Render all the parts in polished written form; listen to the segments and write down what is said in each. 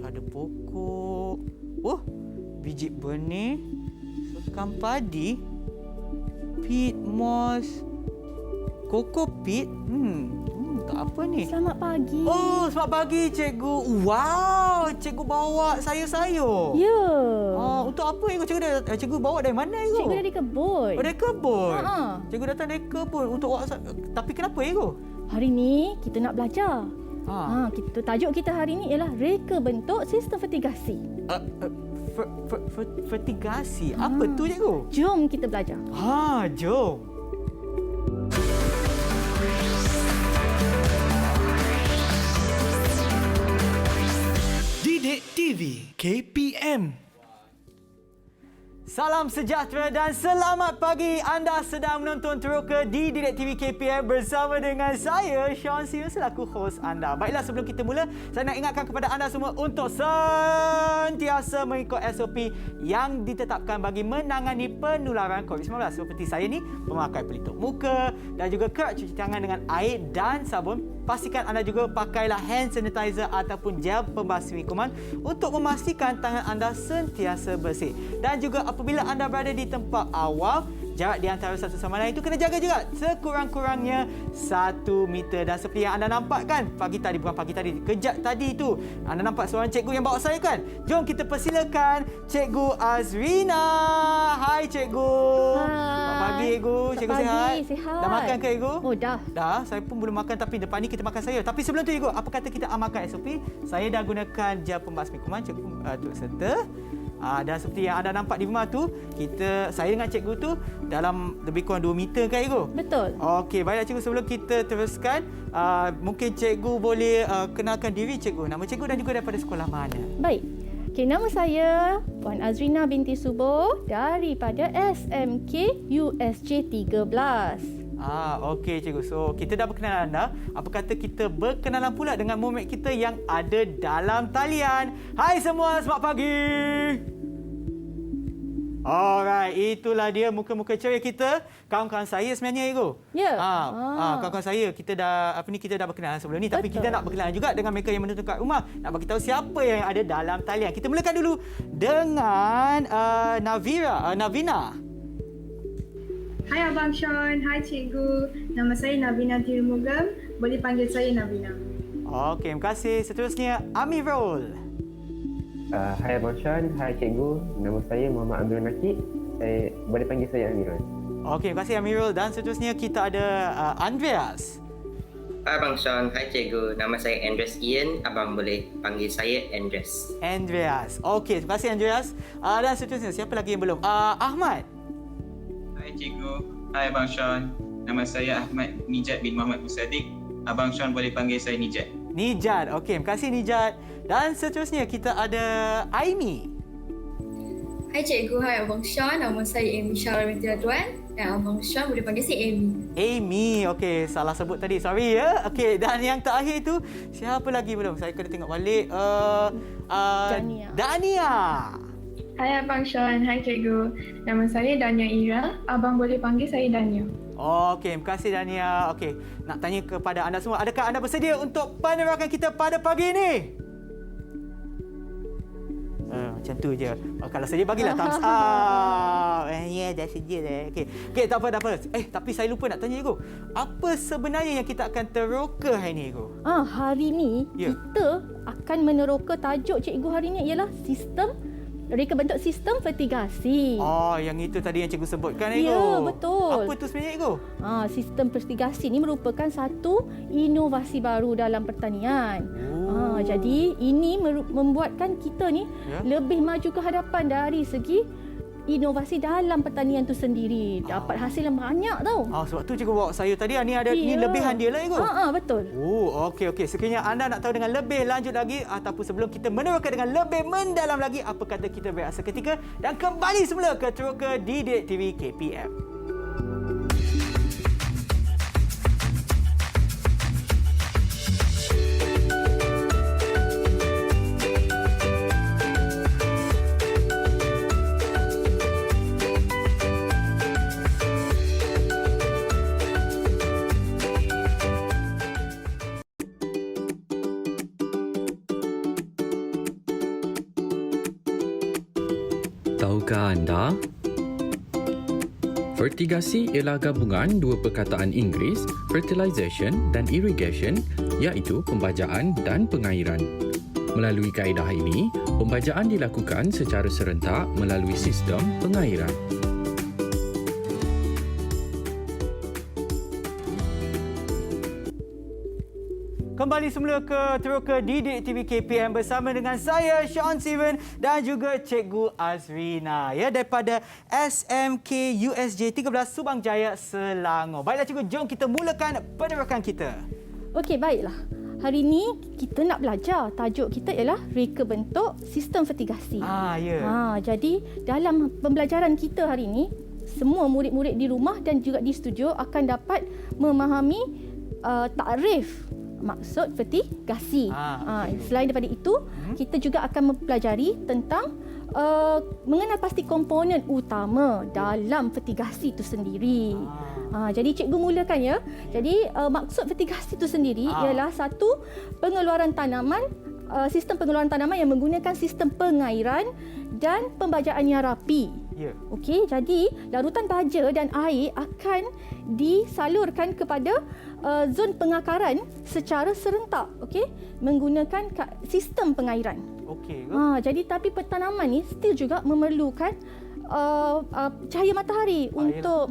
ada pokok. Oh, biji benih, sekam padi, peat moss, kokopit. Tak apa ni? Selamat pagi. Oh, selamat pagi cikgu. Wow, cikgu bawa sayur-sayur. Ya. Untuk apa cikgu bawa dari mana itu? Cikgu dari kebun. Oh, dari kebun. Ha. Cikgu datang dari kebun untuk bawa tapi kenapa itu? Hari ni kita nak belajar. Ha. Tajuk kita hari ni ialah reka bentuk sistem fertigasi. Fertigasi. Apa tu cikgu? Jom kita belajar. Jom. Didik TV KPM. Salam sejahtera dan selamat pagi. Anda sedang menonton Teroka di Didik TV KPM bersama dengan saya, Sean Siu, selaku hos anda. Baiklah, sebelum kita mula, saya nak ingatkan kepada anda semua untuk sentiasa mengikut SOP yang ditetapkan bagi menangani penularan COVID-19. Seperti saya ni, memakai pelitup muka dan juga kerap cuci tangan dengan air dan sabun. Pastikan anda juga pakailah hand sanitizer ataupun gel pembasmi kuman untuk memastikan tangan anda sentiasa bersih. Dan juga apabila anda berada di tempat awam, jarak di antara satu sama lain itu kena jaga juga sekurang-kurangnya 1 meter. Dan seperti yang anda nampak kan, bukan pagi tadi, kejap tadi itu, anda nampak seorang cikgu yang bawa saya kan? Jom kita persilakan Cikgu Azrina. Hai cikgu. Selamat pagi cikgu. Cikgu sihat? Sihat. Dah makan ke cikgu? Oh, dah. Dah, saya pun belum makan tapi depan ni kita makan sayur. Tapi sebelum tu cikgu, apa kata kita amalkan SOP? Saya dah gunakan gel pembasmi kuman cikgu turut serta. Dan seperti yang anda nampak di rumah tu, saya dengan cikgu tu dalam lebih kurang 2 meter kan cikgu? Betul. Okey, baiklah cikgu, sebelum kita teruskan, mungkin cikgu boleh kenalkan diri cikgu. Nama cikgu dan juga daripada sekolah mana? Baik. Nama saya Puan Azrina binti Subo daripada SMK USJ 13. Okey cikgu. So, kita dah berkenalan anda. Apa kata kita berkenalan pula dengan murid kita yang ada dalam talian. Hai semua, selamat pagi. Alright, itulah dia muka-muka ceria kita. Kawan-kawan saya sebenarnya cikgu. Ya. Kawan-kawan saya, kita dah berkenalan sebelum ni. Tapi Betul. kita nak berkenalan juga dengan mereka yang menonton kat rumah. Nak bagi tahu siapa yang ada dalam talian. Kita mulakan dulu dengan Navina. Hai Abang Sean, hai Cikgu. Nama saya Navina Tirumugam. Boleh panggil saya Navina. Okey, terima kasih. Seterusnya, Amirul. Hai Abang Sean, hai Cikgu. Nama saya Muhammad Abdul Nakib. Boleh panggil saya Amirul. Okey, terima kasih Amirul. Dan seterusnya kita ada Andreas. Hai Abang Sean, hai Cikgu. Nama saya Andreas Ian. Abang boleh panggil saya Andreas. Okey, terima kasih Andreas. Dan seterusnya, siapa lagi yang belum? Ahmad. Hai Cikgu. Hai Abang Sean. Nama saya Ahmad Nijat bin Muhammad Musadik. Abang Sean boleh panggil saya Nijat. Nijat. Okey, terima kasih Nijat. Dan seterusnya kita ada Aimi. Hai Cikgu, hai Abang Sean. Nama saya Amy Syara binti Radwan. Dan Abang Sean boleh panggil saya Amy. Amy. Okey, salah sebut tadi. Sorry ya. Okey, dan yang terakhir tu siapa lagi belum? Saya kena tengok balik. Dania. Hai Abang Sean, hai Cikgu. Nama saya Dania Ira. Abang boleh panggil saya Dania. Okey, terima kasih Dania. Okey, nak tanya kepada anda semua, adakah anda bersedia untuk penerakan kita pada pagi ini? Macam tu je. Kalau sedia bagilah thumbs up. Ya, dah sedia dah. Okey, tak apa. Tapi saya lupa nak tanya cikgu. Apa sebenarnya yang kita akan teroka hari ni cikgu? Hari ni kita akan meneroka tajuk cikgu hari ni ialah reka bentuk sistem fertigasi. Yang itu tadi yang cikgu sebutkan cikgu. Ya, betul. Apa tu sebenarnya cikgu? Sistem fertigasi ni merupakan satu inovasi baru dalam pertanian. Jadi ini membuatkan kita ni lebih maju ke hadapan dari segi inovasi dalam pertanian tu sendiri. Dapat hasil yang banyak tau. Sebab tu cikgu bawa sayur tadi. Ni ada ni lebihan dia lah cikgu. Betul. Okey. Sekiranya anda nak tahu dengan lebih lanjut lagi ataupun sebelum kita meneroka dengan lebih mendalam lagi, apa kata kita berehat seketika dan kembali semula ke Teroka di Didik TV KPM. Tahukah anda? Fertigasi ialah gabungan dua perkataan Inggeris, fertilization dan irrigation, iaitu pembajaan dan pengairan. Melalui kaedah ini, pembajaan dilakukan secara serentak melalui sistem pengairan. Kembali semula ke Teroka di Didik TV KPM bersama dengan saya Sean Steven dan juga Cikgu Azrina ya daripada SMK USJ 13 Subang Jaya Selangor. Baiklah cikgu, jom kita mulakan penerakan kita. Okey, baiklah. Hari ini kita nak belajar. Tajuk kita ialah reka bentuk sistem fertigasi. Ya. Jadi dalam pembelajaran kita hari ini, semua murid-murid di rumah dan juga di studio akan dapat memahami takrif maksud fertigasi. Selain daripada itu, kita juga akan mempelajari tentang mengenal pasti komponen utama dalam fertigasi itu sendiri. Jadi cikgu mulakan ya. Jadi maksud fertigasi itu sendiri ialah satu, pengeluaran tanaman, sistem pengeluaran tanaman yang menggunakan sistem pengairan dan pembajaan yang rapi. Ya. Okey, jadi larutan baja dan air akan disalurkan kepada zon pengakaran secara serentak, okey, menggunakan sistem pengairan. Okey. Jadi tapi tanaman ni still juga memerlukan cahaya matahari untuk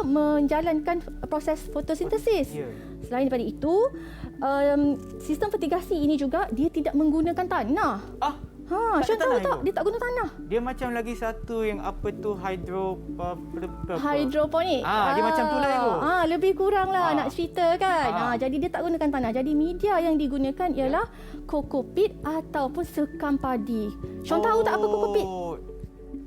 menjalankan proses fotosintesis. Ya. Selain daripada itu, sistem fertigasi ini juga dia tidak menggunakan tanah. Syon tahu tak? Dia tak guna tanah. Dia macam lagi satu yang apa tu hidroponik. Dia macam tu lah itu. Lebih kurang lah nak cerita kan. Jadi dia tak gunakan tanah. Jadi media yang digunakan ialah kokopit ataupun sekam padi. Syon tahu tak apa kokopit?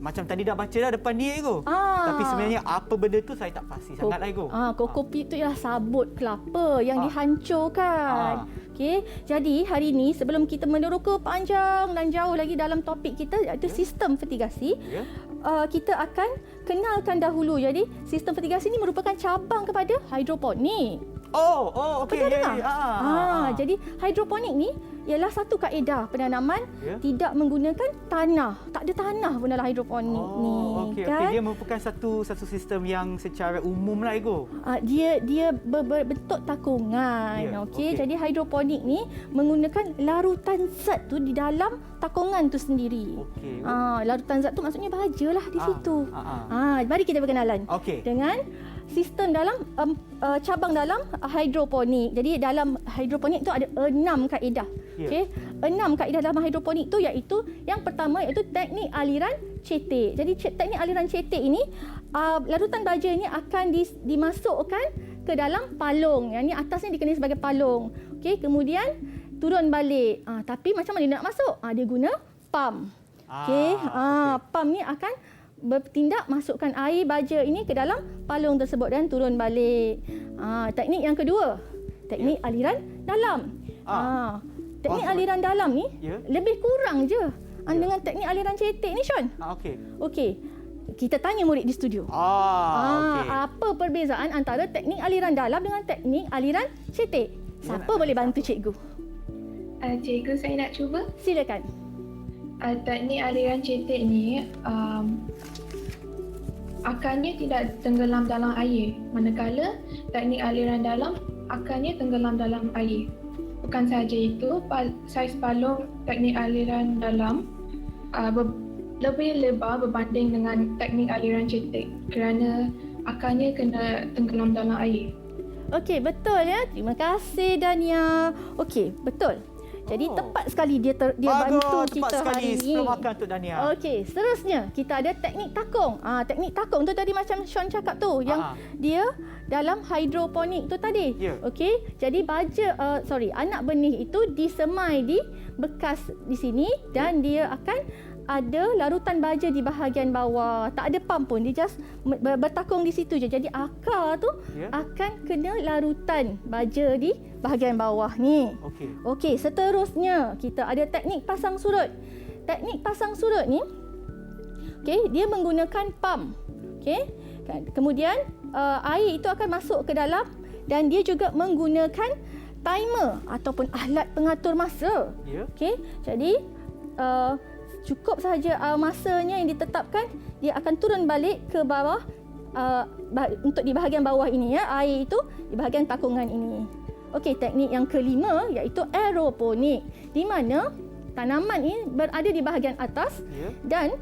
Macam tadi dah baca dah depan dia itu. Tapi sebenarnya apa benda tu saya tak pasti sangatlah itu. Kokopit tu ialah sabut kelapa yang dihancurkan. Okey, jadi hari ini sebelum kita meneroka panjang dan jauh lagi dalam topik kita iaitu sistem fertigasi, kita akan kenalkan dahulu. Jadi sistem fertigasi ini merupakan cabang kepada hidroponik. Okey. Jadi hidroponik ni ialah satu kaedah penanaman tidak menggunakan tanah. Tak ada tanah pun dalam hidroponik ni. Okey, kan? dia merupakan satu sistem yang secara umum lah itu. Dia berbentuk takungan. Okey, jadi hidroponik ni menggunakan larutan zat tu di dalam takungan tu sendiri. Okey. Larutan zat tu maksudnya baja lah di situ. Mari kita berkenalan dengan sistem dalam cabang dalam hidroponik. Jadi dalam hidroponik tu ada 6 kaedah. Okey, 6 kaedah dalam hidroponik tu iaitu yang pertama iaitu teknik aliran cetek. Jadi teknik aliran cetek ini larutan baja ini akan dimasukkan ke dalam palung. Yang ni atasnya dikenali sebagai palung. Okey, kemudian turun balik. Tapi macam mana dia nak masuk? Dia guna pump. Okey, pump ni akan bertindak masukkan air baja ini ke dalam palung tersebut dan turun balik. Teknik yang kedua, teknik aliran dalam. Teknik aliran dalam ni lebih kurang je dengan teknik aliran cetek ni, Sean. Okey. Kita tanya murid di studio. Apa perbezaan antara teknik aliran dalam dengan teknik aliran cetek? Siapa boleh bantu cikgu? Cikgu, saya nak cuba. Silakan. Teknik aliran cetek ni akarnya tidak tenggelam dalam air, manakala teknik aliran dalam akarnya tenggelam dalam air. Bukan sahaja itu, saiz palung teknik aliran dalam lebih lebar berbanding dengan teknik aliran cetek kerana akarnya kena tenggelam dalam air. Okey, betul ya. Terima kasih Dania. Okey, betul. Jadi tepat sekali dia bantu kita hari ini. Sebelum makan untuk Dania. Okey, seterusnya kita ada teknik takung. Teknik takung tu tadi macam Sean cakap tu yang dia dalam hidroponik tu tadi. Okey, jadi anak benih itu disemai di bekas di sini dan dia akan ada larutan baja di bahagian bawah. Tak ada pump pun, dia just bertakung di situ je. Jadi akar tu akan kena larutan baja di bahagian bawah ni. Okey, seterusnya kita ada teknik pasang surut. Teknik pasang surut ni dia menggunakan pump. Kemudian air itu akan masuk ke dalam dan dia juga menggunakan timer ataupun alat pengatur masa. Jadi cukup sahaja masanya yang ditetapkan, dia akan turun balik ke bawah untuk di bahagian bawah ini ya, air itu di bahagian takungan ini. Okey, teknik yang kelima iaitu aeroponik, di mana tanaman ini berada di bahagian atas dan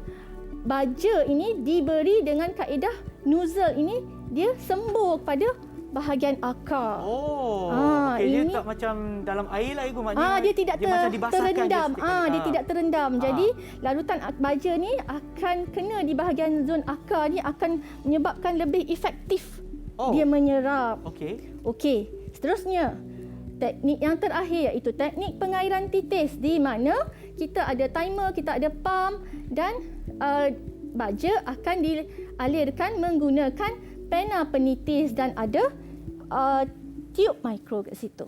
baja ini diberi dengan kaedah nozzle ini dia sembur pada bahagian akar. Okey, ini dia tak macam dalam air lah, maknanya dia tidak macam dibasahkan terendam. je sikit. Dia tidak terendam. Jadi larutan baja ni akan kena di bahagian zon akar ni akan menyebabkan lebih efektif dia menyerap. Okey, seterusnya teknik yang terakhir iaitu teknik pengairan titis, di mana kita ada timer, kita ada pump dan baja akan dialirkan menggunakan pena penitis dan ada tiup mikro kat situ.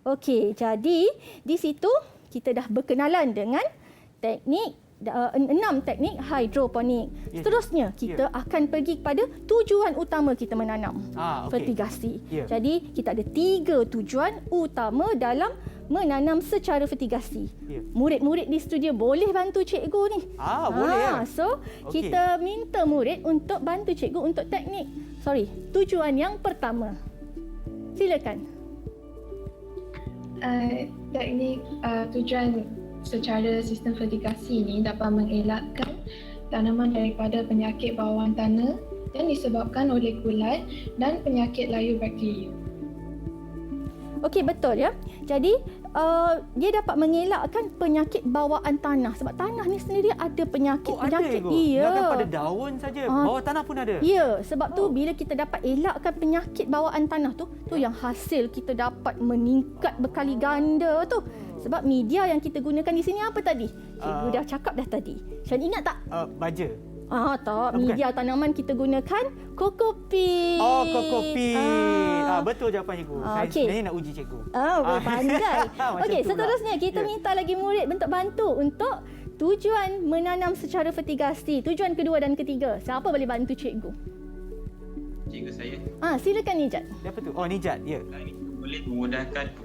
Okey, jadi di situ kita dah berkenalan dengan teknik 6 teknik hidroponik. Seterusnya kita akan pergi kepada tujuan utama kita menanam fertigasi. Jadi kita ada 3 tujuan utama dalam menanam secara fertigasi. Murid-murid di studio boleh bantu cikgu ni. Boleh ya. So kita minta murid untuk bantu cikgu untuk tujuan yang pertama. Silakan. Teknik tujuan secara sistem fertigasi ini dapat mengelakkan tanaman daripada penyakit bawaan tanah yang disebabkan oleh kulat dan penyakit layu bakteria. Okey, betul ya. Jadi dia dapat mengelakkan penyakit bawaan tanah sebab tanah ni sendiri ada penyakit. Bukan pada daun saja, bawah tanah pun ada. Ya, sebab tu bila kita dapat elakkan penyakit bawaan tanah tu yang hasil kita dapat meningkat berkali ganda tu. Sebab media yang kita gunakan di sini apa tadi? Cikgu dah cakap dah tadi. Syan ingat tak? Baja. Tak. Media tanaman kita gunakan kokopit. Kokopit. Betul jawapan cikgu. Saya sebenarnya nak uji cikgu. Pandai. Okey, seterusnya kita minta lagi murid bentuk bantu untuk tujuan menanam secara fertigasi. Tujuan kedua dan ketiga. Siapa boleh bantu cikgu? Cikgu saya. Silakan Nijat. Siapa tu? Nijat, ya. Boleh memudahkan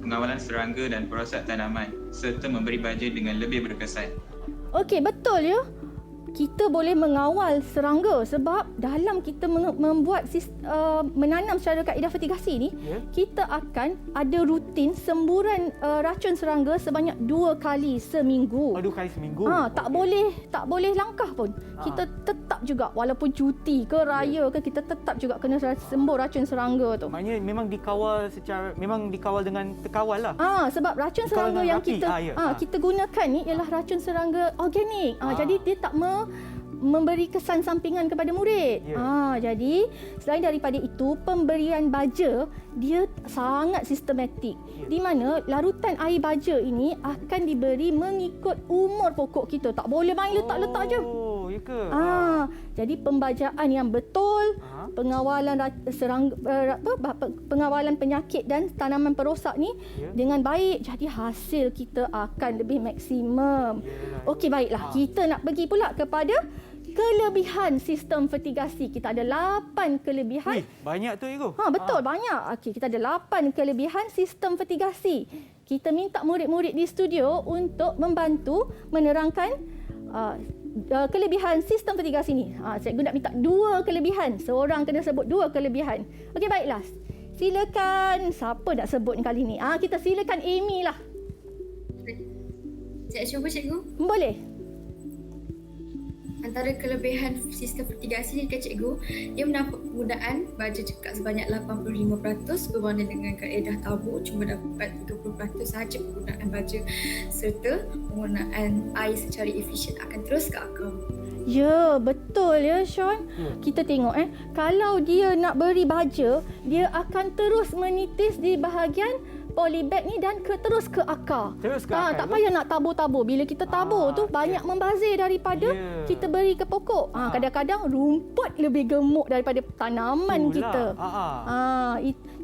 pengawalan serangga dan perosak tanaman serta memberi baja dengan lebih berkesan. Okey, betul ya. Kita boleh mengawal serangga sebab dalam kita membuat menanam secara kaedah fertigasi ni, kita akan ada rutin semburan racun serangga sebanyak 2 kali seminggu. 2 kali seminggu. Tak boleh langkah pun. Kita tetap juga walaupun cuti ke raya ke, kita tetap juga kena sembur racun serangga tu. Maknanya memang dikawal dengan terkawal lah. Sebab racun serangga yang kita gunakan ni ialah racun serangga organik. Jadi dia tak memberi kesan sampingan kepada murid. Jadi selain daripada itu, pemberian baja dia sangat sistematik. Di mana larutan air baja ini akan diberi mengikut umur pokok kita. Tak boleh main letak-letak je. Ya ke? Jadi pembajaan yang betul, pengawalan pengawalan penyakit dan tanaman perosak ni dengan baik, jadi hasil kita akan lebih maksimum. Okey, baiklah. Kita nak pergi pula kepada kelebihan sistem fertigasi. Kita ada 8 kelebihan. Banyak tu, Igu. Betul, banyak. Okey, kita ada 8 kelebihan sistem fertigasi. Kita minta murid-murid di studio untuk membantu menerangkan kelebihan sistem fertigasi ni. Cikgu nak minta 2 kelebihan. Seorang kena sebut 2 kelebihan. Okey, baiklah. Silakan. Siapa nak sebut kali ni? Kita silakan Amy lah. Saya cuba, cikgu. Boleh. Antara kelebihan sistem fertigasi ni dekat cikgu, ia mendapat penggunaan baja cekak sebanyak 85% berbanding dengan kaedah tabur cuma dapat 30% sahaja penggunaan baja, serta penggunaan air secara efisien akan terus ke akar. Ya, betul ya Sean. Kita tengok kalau dia nak beri baja, dia akan terus menitis di bahagian polybag ni dan terus ke akar. Tak payah nak tabur-tabur. Bila kita tabur tu banyak membazir daripada kita beri ke pokok. Kadang-kadang rumput lebih gemuk daripada tanaman kita.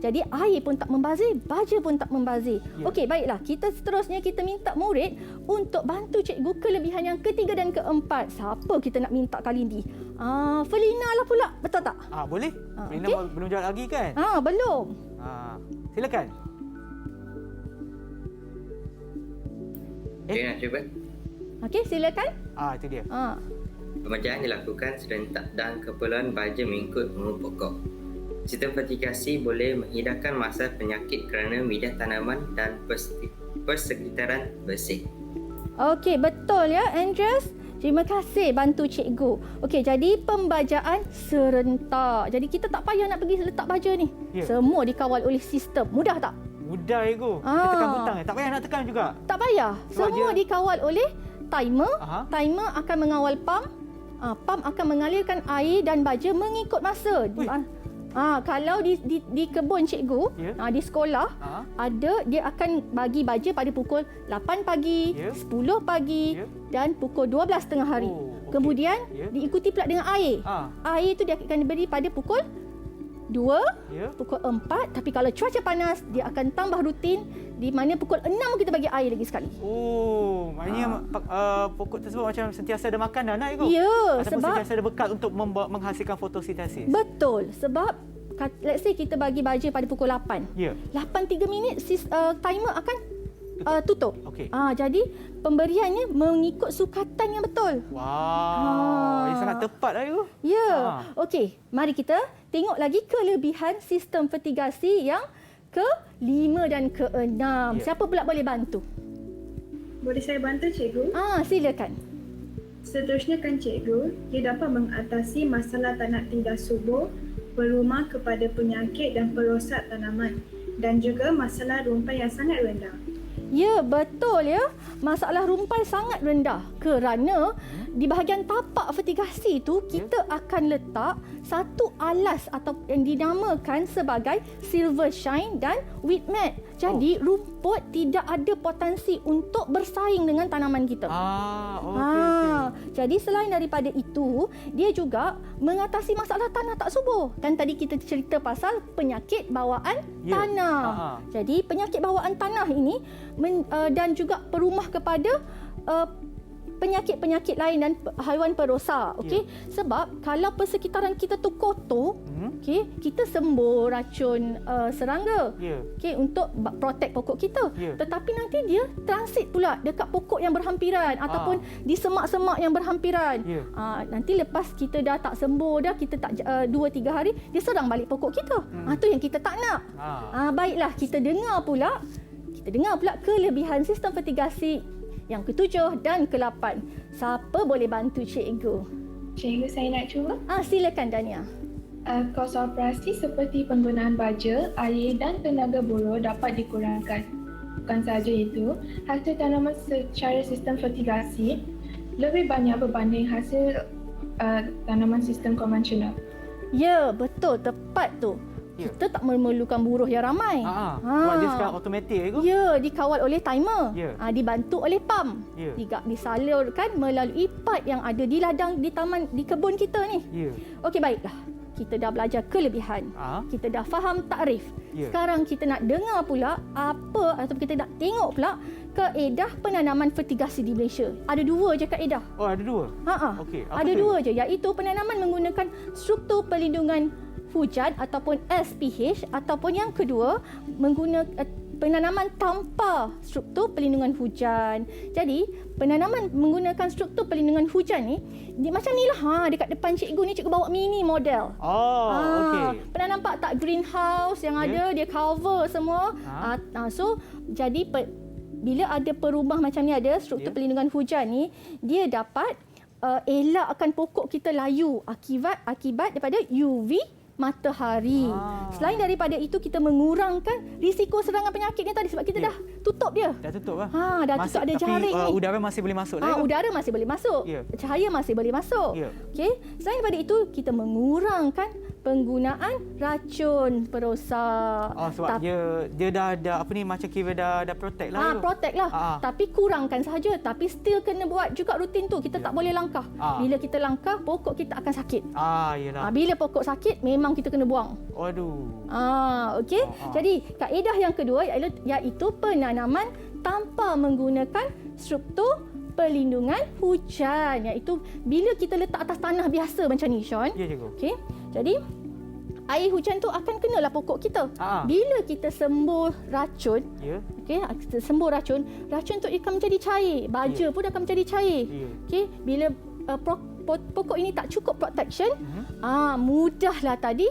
Jadi air pun tak membazir, baja pun tak membazir. Okey, baiklah. Seterusnya kita minta murid untuk bantu cikgu kelebihan yang ketiga dan keempat. Siapa kita nak minta kali ni? Felina lah pula. Betul tak? Boleh. Felina belum jawab lagi kan? Belum. Silakan. Nak cuba? Okey, silakan. Itu dia. Pembajaan dilakukan serentak dan keperluan baja mengikut umur pokok. Sistem fertigasi boleh menghindarkan masa penyakit kerana media tanaman dan persekitaran bersih. Okey, betul ya, Andreas. Terima kasih bantu cikgu. Okey, jadi pembajaan serentak. Jadi kita tak payah nak pergi letak baja ni. Semua dikawal oleh sistem. Mudah tak? Mudah, Ego. Kita tekan butang. Tak payah nak tekan juga. Tak payah. Semua dikawal oleh timer. Timer akan mengawal pump. Pump akan mengalirkan air dan baja mengikut masa. Kalau di kebun cikgu, di sekolah, dia akan bagi baja pada pukul 8 pagi, 10 pagi dan pukul 12 tengah hari. Kemudian diikuti pula dengan air. Air itu dia akan diberi pada pukul 2, pukul 4. Tapi kalau cuaca panas, dia akan tambah rutin di mana pukul 6 kita bagi air lagi sekali. Maknanya pokok tersebut macam sentiasa ada makanan lah, Ego? Ya, ataupun sebab sentiasa ada bekal untuk menghasilkan fotosintesis. Betul, sebab let's say kita bagi baja pada pukul 8. 8.3 minit timer akan tutup. Jadi pemberiannya mengikut sukatan yang betul. Ini sangat tepat lah, Ego. Okey, mari kita tengok lagi kelebihan sistem fertigasi yang ke-5 dan ke-6. Siapa pula boleh bantu? Boleh saya bantu, cikgu? Silakan. Seterusnya kan cikgu, ia dapat mengatasi masalah tanah tidak subur, berumah kepada penyakit dan perosak tanaman dan juga masalah rumpai yang sangat rendah. Ya, betul ya. Masalah rumpai sangat rendah kerana di bahagian tapak fertigasi itu kita akan letak satu alas atau yang dinamakan sebagai silver shine dan wheat mat. Jadi rumput tidak ada potensi untuk bersaing dengan tanaman kita. Jadi selain daripada itu, dia juga mengatasi masalah tanah tak subur. Kan tadi kita cerita pasal penyakit bawaan tanah. Jadi penyakit bawaan tanah ini dan juga perumah kepada penyakit-penyakit lain dan haiwan perosak. Sebab kalau persekitaran kita tu kotor, kita sembur racun serangga untuk protect pokok kita. Tetapi nanti dia transit pula dekat pokok yang berhampiran ataupun di semak-semak yang berhampiran. Nanti lepas kita dah tak sembur dah, kita tak 2-3 hari, dia serang balik pokok kita. Tu yang kita tak nak. Baiklah, kita dengar pula kelebihan sistem fertigasi yang ke-7 dan ke-8. Siapa boleh bantu cikgu? Cikgu, saya nak cuba. Silakan, Dania. Kos operasi seperti penggunaan baja, air dan tenaga buruh dapat dikurangkan. Bukan sahaja itu, hasil tanaman secara sistem fertigasi lebih banyak berbanding hasil tanaman sistem konvensional. Ya, betul. Tepat tu. Kita tak memerlukan buruh yang ramai. Sebab dia sekarang automatik, Ego? Ya, dikawal oleh timer. Dibantu oleh pump. Disalurkan melalui pipe yang ada di ladang, di taman, di kebun kita ni. Okey, baiklah. Kita dah belajar kelebihan. Kita dah faham takrif. Sekarang kita nak dengar pula atau kita nak tengok pula kaedah penanaman fertigasi di Malaysia. Ada 2 je kaedah. Ada 2? Ada 2 je, iaitu penanaman menggunakan struktur pelindungan hujan ataupun SPH, ataupun yang kedua menggunakan penanaman tanpa struktur pelindungan hujan. Jadi penanaman menggunakan struktur pelindungan hujan ni macam ni lah. Dekat depan cikgu ni, cikgu bawa mini model. Pernah nampak tak greenhouse yang ada, dia cover semua. So jadi bila ada perumah macam ni, ada struktur pelindungan hujan ni, dia dapat elakkan pokok kita layu akibat daripada UV matahari. Selain daripada itu, kita mengurangkan risiko serangan penyakit ni tadi sebab kita dah tutup dia. Dah tutup lah. Dah tutup, ada jaring ni. Udara masih boleh masuk lah. Udara masih boleh masuk. Cahaya masih boleh masuk. Okey. Selain daripada itu, kita mengurangkan penggunaan racun perosak. Sebab dia dah apa ni, macam kira dah protect lah. Protect lah. Tapi kurangkan sahaja. Tapi still kena buat juga rutin tu. Kita tak boleh langkah. Bila kita langkah, pokok kita akan sakit. Yelah. Bila pokok sakit, memang kita kena buang. Okey. Jadi kaedah yang kedua iaitu penanaman tanpa menggunakan struktur pelindungan hujan, iaitu bila kita letak atas tanah biasa macam ni, Sean. Ya, cikgu. Okey. Jadi air hujan tu akan kenalah pokok kita. Bila kita sembuh racun, okey, kita sembuh racun tu akan menjadi cair. Baja pun akan menjadi cair. Okey, bila pokok ini tak cukup protection, mudahlah tadi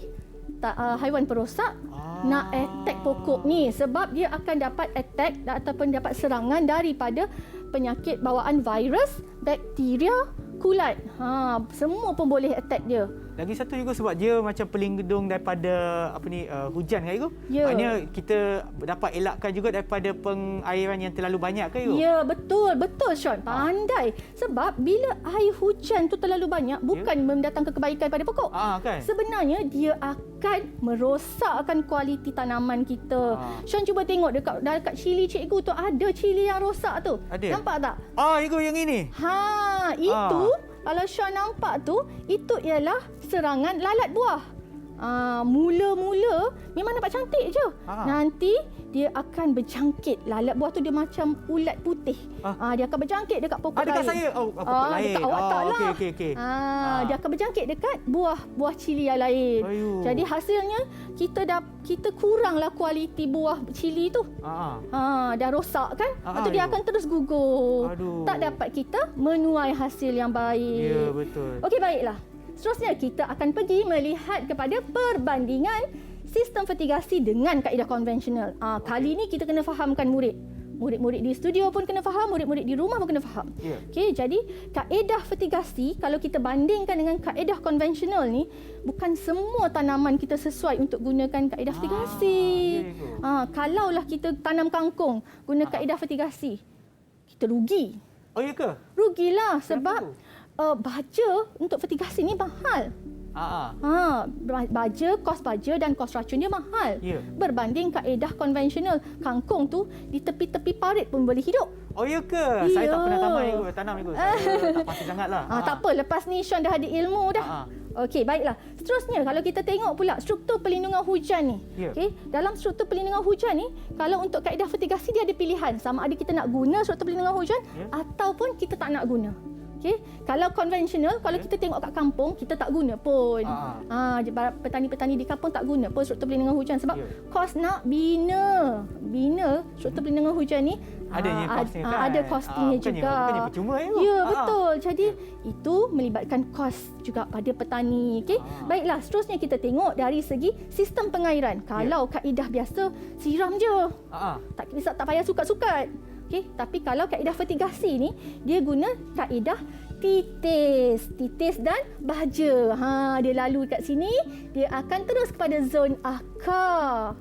haiwan perosak nak attack pokok ni, sebab dia akan dapat attack ataupun dapat serangan daripada penyakit bawaan virus, bakteria, kulat. Semua pun boleh attack dia. Lagi satu juga sebab dia macam pelindung daripada hujan kan Igu? Maknanya kita dapat elakkan juga daripada pengairan yang terlalu banyak kan Igu? Ya, betul Sean. Pandai. Sebab bila air hujan tu terlalu banyak bukan mendatangkan kebaikan pada pokok. Kan? Sebenarnya dia akan merosakkan kualiti tanaman kita. Sean cuba tengok dekat cili cikgu tu, ada cili yang rosak tu. Ada? Nampak tak? Igu yang ini. Itu kalau Sean nampak tu, itu ialah serangan lalat buah. Mula-mula memang nampak cantik je. Nanti dia akan berjangkit. Lalat buah tu dia macam ulat putih. Dia akan berjangkit dekat pokok lain. Dekat saya. Pokok lain. Dekat awak tak lah. Okey. Dia akan berjangkit dekat buah cili yang lain. Jadi hasilnya kita kuranglah kualiti buah cili tu. Dah rosak kan? Lepas tu dia akan terus gugur. Tak dapat kita menuai hasil yang baik. Ya, betul. Okey, baiklah. Seterusnya kita akan pergi melihat kepada perbandingan sistem fertigasi dengan kaedah konvensional. Kali ni kita kena fahamkan murid. Murid-murid di studio pun kena faham, murid-murid di rumah pun kena faham. Okey, jadi kaedah fertigasi kalau kita bandingkan dengan kaedah konvensional ni, bukan semua tanaman kita sesuai untuk gunakan kaedah fertigasi. Kalaulah kita tanam kangkung guna kaedah fertigasi, kita rugi. Oh ya ke? Rugilah sebab baja untuk fertigasi ni mahal. Kos baja dan kos racun dia mahal. Berbanding kaedah konvensional, kangkung tu di tepi-tepi parit pun boleh hidup. Oh ya ke? Saya tak pernah tanam Igu. Saya tak pasti sangatlah. Tak apa, lepas ni Sean dah ada ilmu dah. Okey, baiklah. Seterusnya kalau kita tengok pula struktur perlindungan hujan ni. Okey, dalam struktur perlindungan hujan ni, kalau untuk kaedah fertigasi dia ada pilihan, sama ada kita nak guna struktur perlindungan hujan ataupun kita tak nak guna. Okay. Kalau konvensional, kalau kita tengok kat kampung, kita tak guna pun. Petani-petani di kampung tak guna pun struktur perlindungan hujan sebab kos nak bina struktur perlindungan hujan ni ada costingnya juga. Bukannya percuma ya, betul. Jadi itu melibatkan kos juga pada petani. Okay. Baiklah, seterusnya kita tengok dari segi sistem pengairan. Kalau kaedah biasa, siram je. Tak payah sukat-sukat. Okay. Tapi kalau kaedah fertigasi ni, dia guna kaedah titis dan baja. Dia lalu kat sini, dia akan terus kepada zon akar.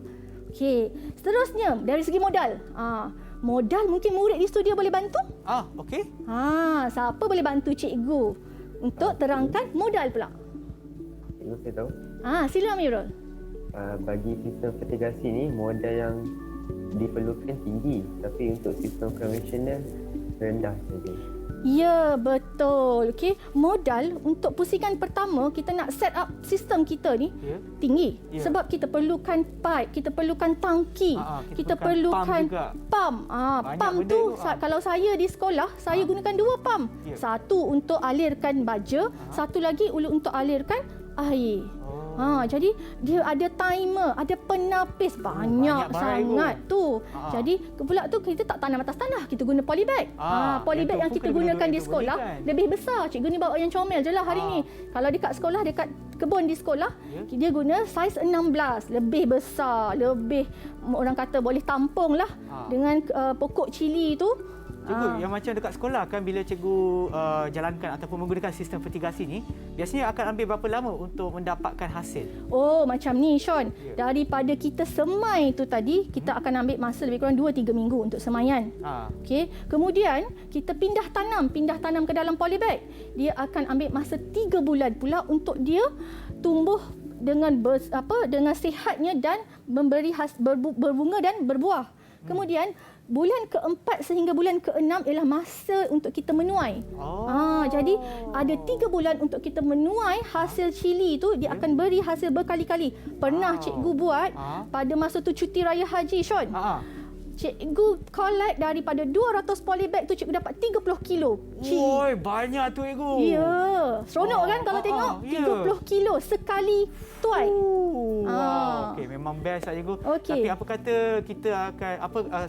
Okey, seterusnya dari segi modal. Modal mungkin murid di studio boleh bantu? Okey. Siapa boleh bantu cikgu untuk terangkan modal pula? Cikgu saya tahu. Sila Amirul. Bagi sistem fertigasi ni, modal yang diperlukan tinggi, tapi untuk sistem konvensional rendah saja. Ya, betul. Okey, modal untuk pusingan pertama kita nak set up sistem kita ni tinggi. Sebab kita perlukan pipe, kita perlukan tangki, kita perlukan pump. Pump tu kalau saya di sekolah, saya gunakan 2 pump. Satu untuk alirkan baja, satu lagi untuk alirkan air. Jadi dia ada timer, ada penapis banyak sangat tu. Jadi pula tu kita tak tanam atas tanah, kita guna polybag. Polybag yang kita gunakan di sekolah lebih besar. Cikgu ni bawa yang comel je lah hari ni. Kalau dekat sekolah, dekat kebun di sekolah, dia guna saiz 16, lebih besar, lebih orang kata boleh tampung lah dengan pokok cili tu. Cikgu, yang macam dekat sekolah kan, bila cikgu jalankan ataupun menggunakan sistem fertigasi ni, biasanya akan ambil berapa lama untuk mendapatkan hasil? Oh, macam ni Sean. Daripada kita semai tu tadi, kita akan ambil masa lebih kurang 2-3 minggu untuk semaian. Okey. Kemudian kita pindah tanam ke dalam polybag. Dia akan ambil masa 3 bulan pula untuk dia tumbuh dengan dengan sihatnya dan memberi berbunga dan berbuah. Kemudian bulan ke-4 sehingga bulan ke-6 ialah masa untuk kita menuai. Jadi ada 3 bulan untuk kita menuai hasil cili tu, dia akan beri hasil berkali-kali. Pernah cikgu buat pada masa tu cuti raya haji, Sean. cikgu collect daripada 200 polybag tu cikgu dapat 30 kilo. Oi, banyak tu cikgu. Ya, seronok kan kalau tengok 30 kilo sekali tuai. Wow, okey, memang best lah cikgu. Okey. Tapi apa kata kita akan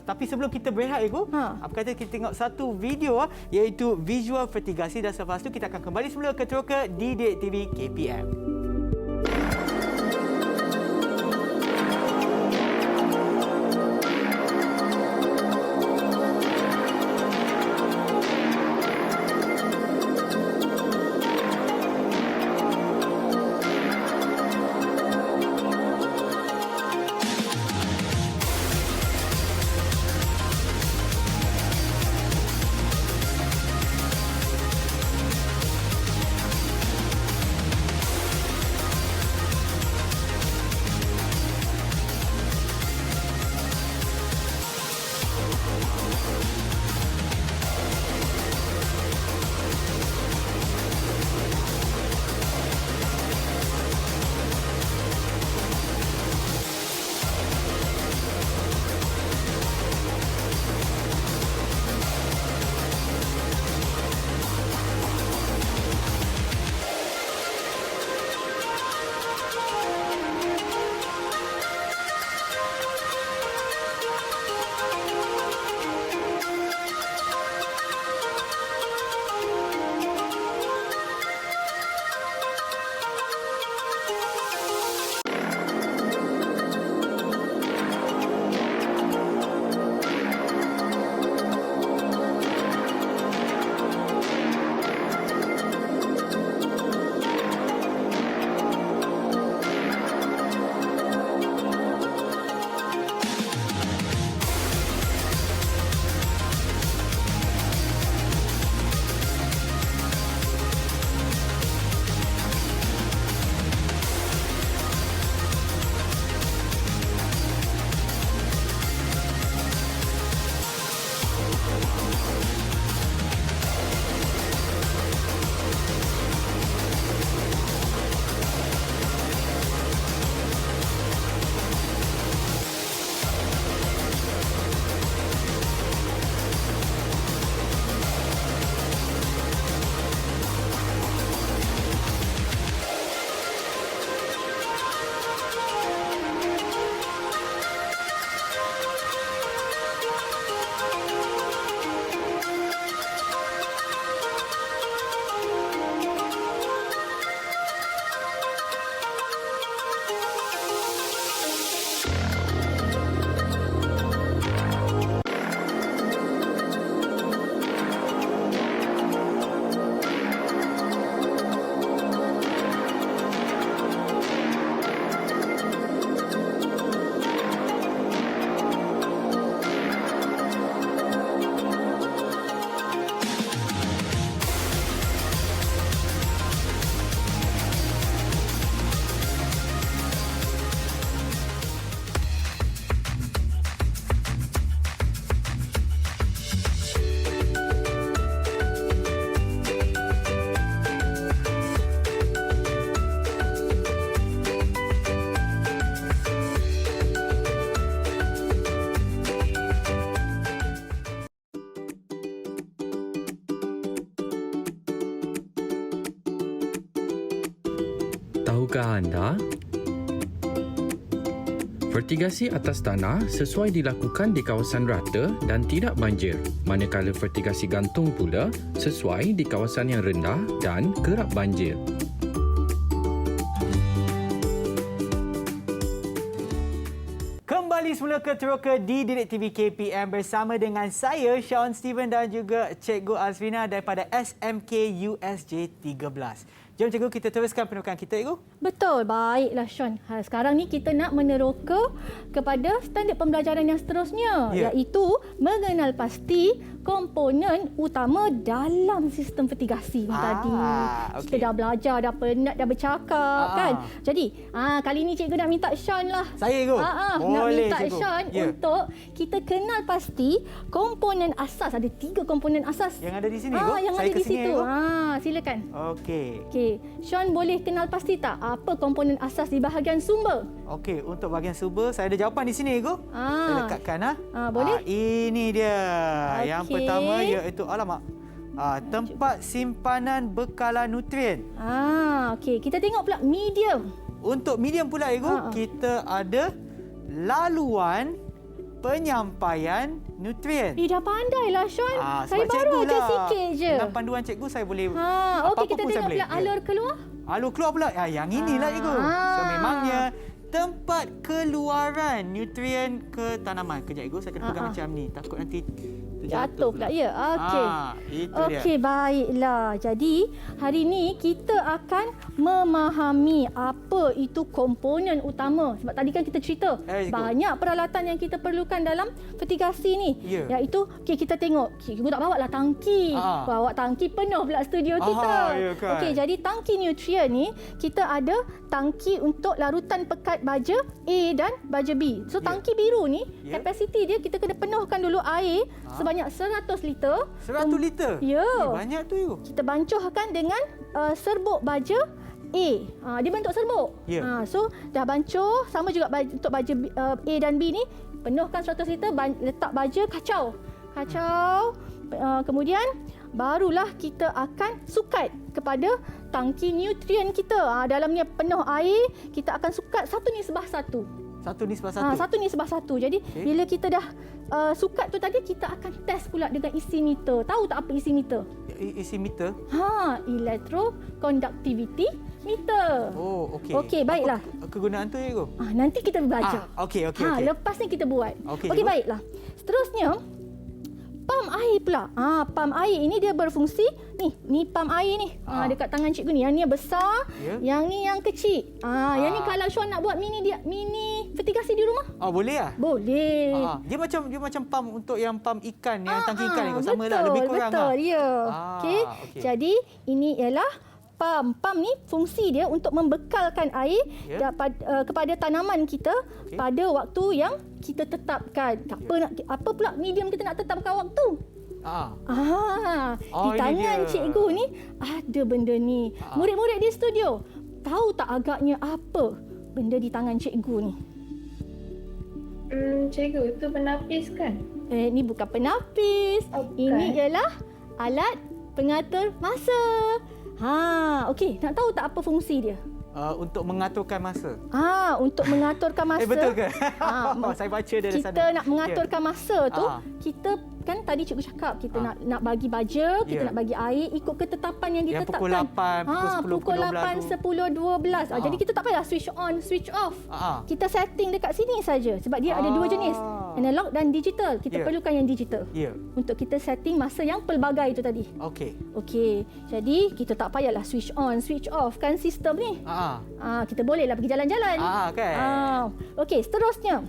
tapi sebelum kita berehat cikgu, apa kata kita tengok satu video iaitu visual fertigasi dan selepas tu kita akan kembali semula ke Teroka di Didik TV KPM. Tahukah anda? Fertigasi atas tanah sesuai dilakukan di kawasan rata dan tidak banjir, manakala fertigasi gantung pula sesuai di kawasan yang rendah dan kerap banjir. Kembali semula ke Teroka di Didik TV KPM bersama dengan saya, Sean Steven dan juga Cikgu Azrina daripada SMK USJ 13. Jom cikgu, kita teruskan penerokan kita, cikgu. Betul, baiklah Sean. Sekarang ni kita nak meneroka kepada standard pembelajaran yang seterusnya, iaitu mengenal pasti komponen utama dalam sistem fertigasi tadi. okey. Kita dah belajar, dah penat, dah bercakap kan. Jadi, kali ni cikgu nak minta Sean lah. Saya ikut? Nak Boleh, minta cikgu. Sean Ya. untuk kita kenal pasti komponen asas. Ada 3 komponen asas. Yang ada di sini, Go? Yang Saya ada ke di sini, situ. Go? Silakan. Okey. Okey, Sean boleh kenal pasti tak apa komponen asas di bahagian sumber? Okey, untuk bahagian sumber saya ada jawapan di sini, Go. Saya dekatkan boleh? Ini dia. Yang Okey. pertama iaitu tempat simpanan bekalan nutrien. Okey, kita tengok pula medium. Untuk medium pula, Ego, kita ada laluan penyampaian nutrien. Dah pandailah Sean. Saya sebab baru cikgu aja lah. sikit je. Dengan panduan cikgu saya boleh Okey, apa-apa kita pun saya tengok boleh. pula alur keluar. Alur keluar pula. Yang inilah, Ego. So memangnya tempat keluaran nutrien ke tanaman. Kejap, Ego, saya kena pegang macam ni. Takut nanti Jatuh pula ya. Okey. Itu dia. Okey, baiklah. Jadi, hari ini kita akan memahami apa itu komponen utama. Sebab tadi kan kita cerita banyak peralatan yang kita perlukan dalam fertigasi ni. Ya. Iaitu, okey, kita tengok. Cikgu tak bawa lah tangki. Bawa tangki penuh pula studio kita. Ya kan? Okey, jadi tangki nutrien ni kita ada tangki untuk larutan pekat baja A dan baja B. So tangki biru ni kapasiti dia kita kena penuhkan dulu air sebanyak 100 liter. 100 liter? Ya. Banyak tu, Yu. Kita bancuhkan dengan serbuk baja A. Dia bentuk serbuk. So dah bancuh, sama juga untuk baja A dan B ni, penuhkan 100 liter, letak baja, kacau. Kemudian barulah kita akan sukat kepada tangki nutrien kita. Dalamnya penuh air, kita akan sukat 1:1. 1:1. 1:1. Jadi bila kita dah sukat tu tadi, kita akan test pula dengan isi meter. Tahu tak apa isi meter? Isi meter? Electroconductivity meter. Oh, okey. Okey, baiklah. Apa kegunaan tu, Ego? Nanti kita belajar. Okey. Lepas ni kita buat. Okey, baiklah. Seterusnya, pam air pula. Pam air ini dia berfungsi ni pam air ni. Dekat tangan cikgu ni. Yang ni yang besar, yang ni yang kecil. Yang ni kalau Sean nak buat mini fertigasi di rumah. Boleh ah? Boleh. Dia macam pam untuk yang pam ikan, yang tangki ikan ni. Samalah lebih kurang. Betul, ya. Okey. Okey. Jadi ini ialah pam. Pam ni fungsi dia untuk membekalkan air kepada tanaman kita pada waktu yang kita tetapkan. Apa pula medium kita nak tetapkan waktu? Di tangan cikgu ni ada benda ni. Murid-murid di studio, tahu tak agaknya apa benda di tangan cikgu ni? Cikgu, itu penapis kan? Ini bukan penapis. Ini ialah alat pengatur masa. Okey, nak tahu tak apa fungsi dia? Untuk mengaturkan masa. Untuk mengaturkan masa. Betul ke? Saya baca dari sana. Kita nak mengaturkan masa tu, kita kan tadi cikgu cakap kita nak bagi baja, kita nak bagi air ikut ketetapan yang ditetapkan. Pukul 8, pukul 8, 10, 12. Jadi kita tak payah switch on, switch off. Kita setting dekat sini saja sebab dia ada 2 jenis, analog dan digital. Kita perlukan yang digital. Untuk kita setting masa yang pelbagai itu tadi. Okey. Jadi kita tak payahlah switch on, switch off kan sistem ni. Kita bolehlah pergi jalan-jalan. Kan. Okey, seterusnya.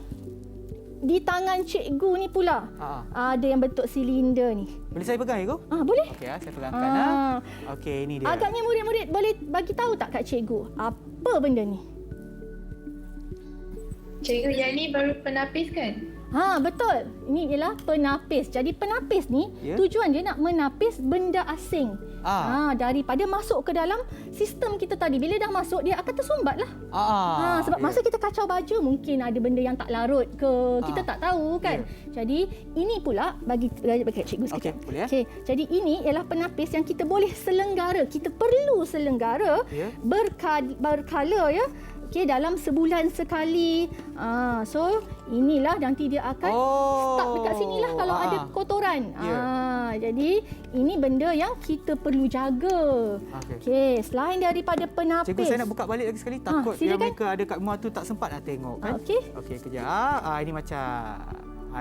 Di tangan cikgu ni pula ada yang bentuk silinder ni. Boleh saya pegang, Ego? Boleh. Okey, saya pegangkan. Okey, ini dia. Agaknya murid-murid boleh bagi tahu tak kat cikgu apa benda ni? Cikgu, yang ni baru penapis kan? Betul. Ini ialah penapis. Jadi penapis ni tujuan dia nak menapis benda asing. Daripada masuk ke dalam sistem kita tadi. Bila dah masuk, dia akan tersumbat lah. Sebab masa kita kacau baju, mungkin ada benda yang tak larut ke. Kita tak tahu kan. Jadi ini pula bagi cikgu sekejap. Boleh. Jadi ini ialah penapis yang kita boleh selenggara. Kita perlu selenggara berkala ya. Dalam sebulan sekali. So inilah nanti dia akan stop dekat sinilah kalau ada kotoran. Jadi ini benda yang kita perlu jaga. Selain daripada penapis. Cikgu, saya nak buka balik lagi sekali. Takut yang mereka ada kat rumah tu tak sempat nak tengok kan. Okey, kejap. Ini macam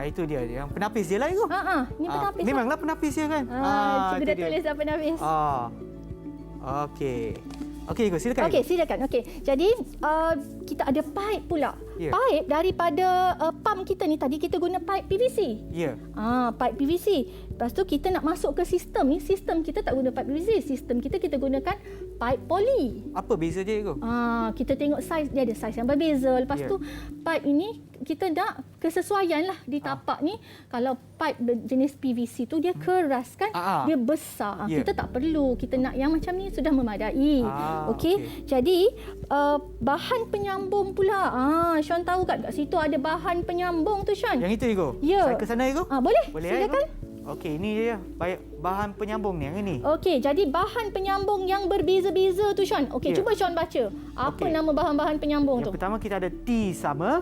itu dia yang penapis dia lah, Ibu. Ini penapis. Memanglah penapis dia kan. Cikgu dah tulis dah penapis. Okey. Okey, Ego, silakan. Okey, Ego. silakan. Okey. Jadi kita ada pipe pula. Ya. Pipe daripada pump kita ni tadi kita guna pipe PVC. Ya. Pipe PVC. Lepas tu kita nak masuk ke sistem ni, sistem kita tak guna pipe PVC. Sistem kita gunakan pipe poly. Apa beza dia, Ego? Kita tengok saiz, dia ada saiz yang berbeza. Lepas Ya. tu pipe ini kita nak kesesuaian lah di tapak ni. Kalau pipe jenis PVC tu dia keras kan, dia besar. Ya. Kita tak perlu. Kita nak yang macam ni sudah memadai. Okey. Jadi bahan penyambung pula. Sean tahu kat situ ada bahan penyambung tu, Sean. Yang itu, Ego? Ya. Saya ke sana, Ego? Boleh. Boleh, Silakan. Ego? Okey, ini dia bahan penyambung ni, yang ini. Okey, jadi bahan penyambung yang berbeza-beza tu, Sean. Okey, Ya. cuba Sean baca. Apa Okey. nama bahan-bahan penyambung Yang tu? pertama kita ada T sama,